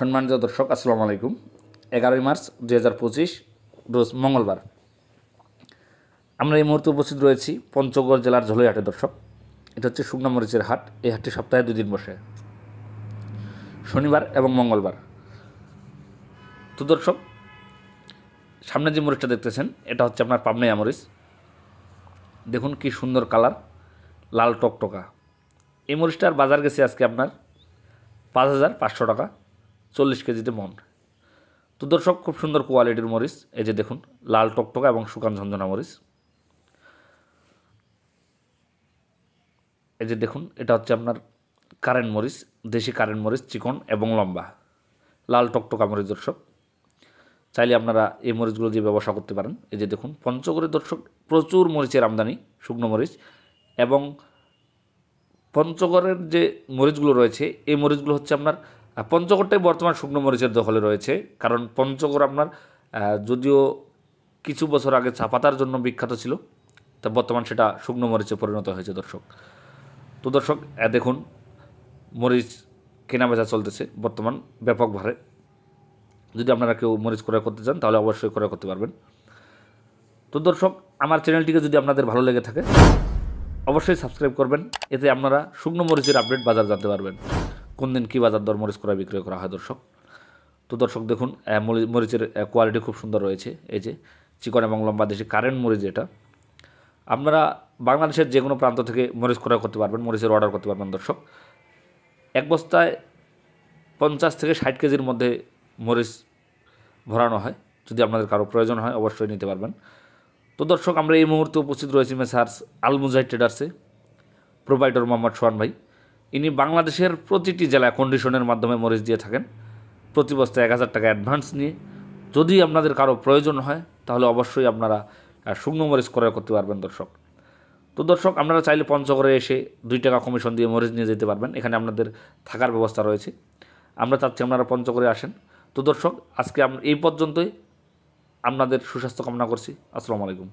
সম্মানিত দর্শক আসসালামু আলাইকুম। 11 মার্চ 2025 রোজ মঙ্গলবার। আমরা এই মুহূর্তে উপস্থিত রয়েছি পঞ্চগড় জেলার ঝলইহাটে। দর্শক, এটা হচ্ছে শুকনা মরিচের হাট। এই হাটটি সপ্তাহে 2 দিন বসে, শনিবার এবং মঙ্গলবার। তো দর্শক, সামনে যে মরিচটা দেখতেছেন এটা হচ্ছে আপনার পাবনাইয়া মরিচ। দেখুন কি সুন্দর কালার, লাল টকটকা। এই মরিচটার বাজার গেছে আজকে আপনার 5,500 টাকা, 40 কেজিতে মন। তো দর্শক, খুব সুন্দর কোয়ালিটির মরিচ। এই যে দেখুন, লাল টকটকা এবং শুকান ঝঞ্ঝনা মরিচ। এই যে দেখুন, এটা হচ্ছে আপনার কারেন্ট মরিচ, দেশি কারেন্ট মরিচ, চিকন এবং লম্বা, লাল টকটকা মরিচ। দর্শক, চাইলে আপনারা এই মরিচগুলো দিয়ে ব্যবসা করতে পারেন। এই যে দেখুন, পঞ্চগড়ের দর্শক প্রচুর মরিচের আমদানি, শুকনো মরিচ। এবং পঞ্চগড়ের যে মরিচগুলো রয়েছে, এই মরিচগুলো হচ্ছে আপনার পঞ্চগড়টাই বর্তমান শুকনো মরিচের দখলে রয়েছে। কারণ পঞ্চগড় আপনার যদিও কিছু বছর আগে চা পাতার জন্য বিখ্যাত ছিল, তা বর্তমান সেটা শুকনো মরিচে পরিণত হয়েছে। দর্শক, তো দর্শক দেখুন, মরিচ কেনাবেচা চলতেছে বর্তমান ব্যাপক ভারে। যদি আপনারা কেউ মরিচ ক্রয় করতে চান তাহলে অবশ্যই ক্রয় করতে পারবেন। তো দর্শক, আমার চ্যানেলটিকে যদি আপনাদের ভালো লেগে থাকে অবশ্যই সাবস্ক্রাইব করবেন। এতে আপনারা শুকনো মরিচের আপডেট বাজার জানতে পারবেন, কোন দিন কী বাজার দর মরিচ ক্রয় বিক্রয় করা হয়। দর্শক, তো দর্শক দেখুন, মরিচের কোয়ালিটি খুব সুন্দর রয়েছে। এই যে চিকন এবং লম্বা দেশি কারেন্ট মরিচ। এটা আপনারা বাংলাদেশের যে কোনো প্রান্ত থেকে মরিচ ক্রয় করতে পারবেন, মরিচের অর্ডার করতে পারবেন। দর্শক, এক বস্তায় 50 থেকে 60 কেজির মধ্যে মরিচ ভরানো হয়। যদি আপনাদের কারো প্রয়োজন হয় অবশ্যই নিতে পারবেন। তো দর্শক, আমরা এই মুহূর্তে উপস্থিত রয়েছি মেসার্স আল মুজাহিদ ট্রেডার্সে। প্রোভাইডার মোহাম্মদ সোহান ভাই, ইনি বাংলাদেশের প্রতিটি জেলায় কন্ডিশনের মাধ্যমে মরিচ দিয়ে থাকেন। প্রতি বস্তায় 1000 টাকা অ্যাডভান্স নিয়ে যদি আপনাদের কারো প্রয়োজন হয় তাহলে অবশ্যই আপনারা শুকনো মরিচ ক্রয় করতে পারবেন। দর্শক, তো দর্শক, আপনারা চাইলে পঞ্চগড়ে এসে 2 টাকা কমিশন দিয়ে মরিচ নিয়ে যেতে পারবেন। এখানে আপনাদের থাকার ব্যবস্থা রয়েছে। আমরা চাচ্ছি আপনারা পঞ্চগড়ে আসেন। তো দর্শক, আজকে এই পর্যন্তই। আপনাদের সুস্বাস্থ্য কামনা করছি। আসসালামু আলাইকুম।